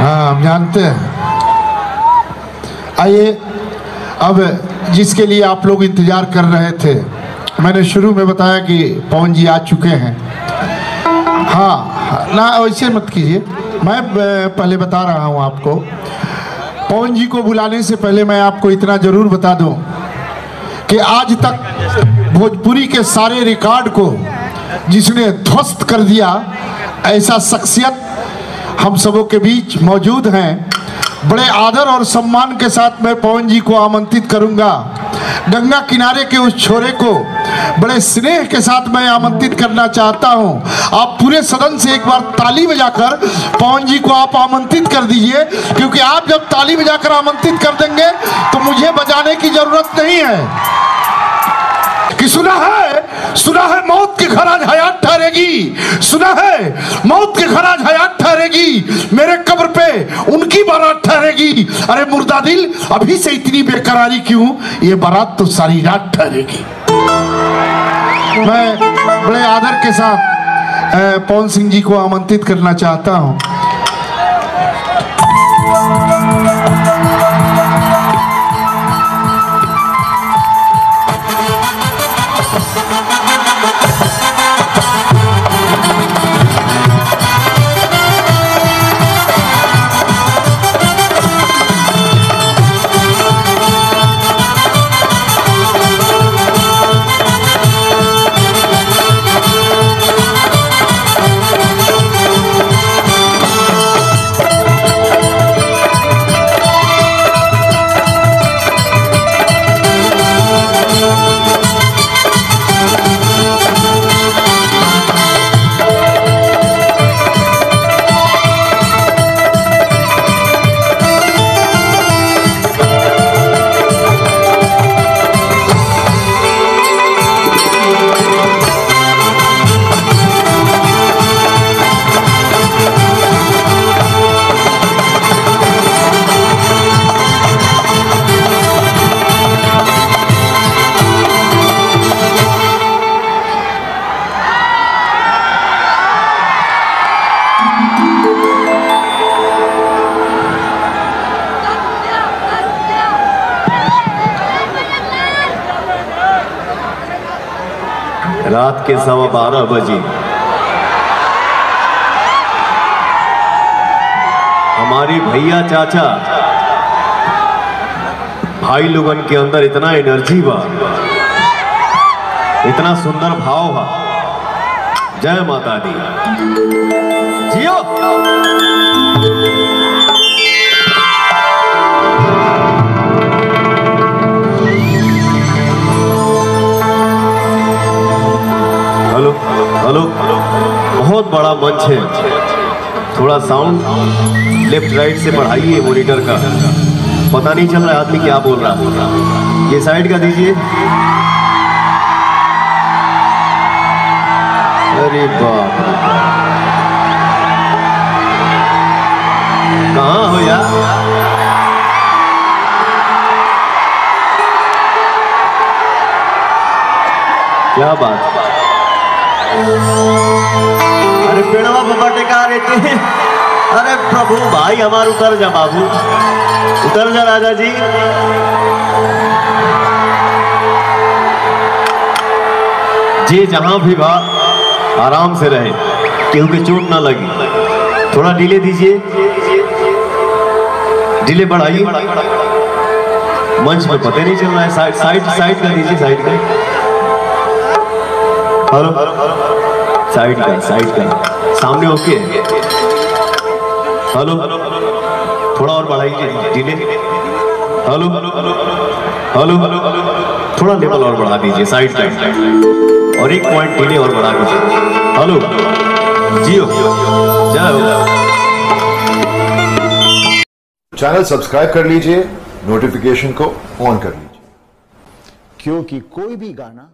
हाँ, हम जानते हैं। आइए, अब जिसके लिए आप लोग इंतजार कर रहे थे, मैंने शुरू में बताया कि पवन जी आ चुके हैं। हाँ ना, वैसे मत कीजिए, मैं पहले बता रहा हूँ आपको। पवन जी को बुलाने से पहले मैं आपको इतना जरूर बता दूं कि आज तक भोजपुरी के सारे रिकॉर्ड को जिसने ध्वस्त कर दिया, ऐसा शख्सियत हम सबों के बीच मौजूद हैं। बड़े आदर और सम्मान के साथ मैं पवन जी को आमंत्रित करूंगा। गंगा किनारे के उस छोरे को बड़े स्नेह के साथ मैं आमंत्रित करना चाहता हूं। आप पूरे सदन से एक बार ताली बजाकर पवन जी को आप आमंत्रित कर दीजिए, क्योंकि आप जब ताली बजाकर आमंत्रित कर देंगे तो मुझे बजाने की जरूरत नहीं है। कि सुना है मौत के घर आज हयात ठहरेगी, सुना है मौत के घर आज हयात ठहरेगी, मेरे कब्र पे उनकी बारात ठहरेगी। अरे मुर्दा दिल, अभी से इतनी बेकरारी क्यों, ये बारात तो सारी रात ठहरेगी। मैं बड़े आदर के साथ पवन सिंह जी को आमंत्रित करना चाहता हूं। रात के 12:15 बजे हमारी भैया चाचा भाई लोगन के अंदर इतना एनर्जी बा, इतना सुंदर भाव बा। जय माता दी, जियो। हेलो, बहुत बड़ा मंच है, थोड़ा साउंड लेफ्ट राइट से बढ़ाइए मॉनिटर का, पता नहीं चल रहा है आदमी क्या बोल रहा है। ये साइड का दीजिए। अरे बाप, कहाँ हो यार? क्या बात। अरे पेड़वा बाबा टेका रहते हैं। अरे प्रभु भाई हमारे उतर जा, बाबू उतर जा राजा जी। जी जहां भी बा आराम से रहे, क्योंकि चोट ना लगी। थोड़ा डिले दीजिए, डिले बढ़ाइए। मंच में पता नहीं चल रहा है। साइड का दीजिए, साइड का। हेलो, साइड का सामने ओके। हेलो, थोड़ा और बढ़ाइए डिले। हेलो, थोड़ा लेवल और बढ़ा दीजिए साइड का, और 1 पॉइंट डिले और बढ़ा दीजिए। हेलो, जियो, जय हो। चैनल सब्सक्राइब कर लीजिए, नोटिफिकेशन को ऑन कर लीजिए, क्योंकि कोई भी गाना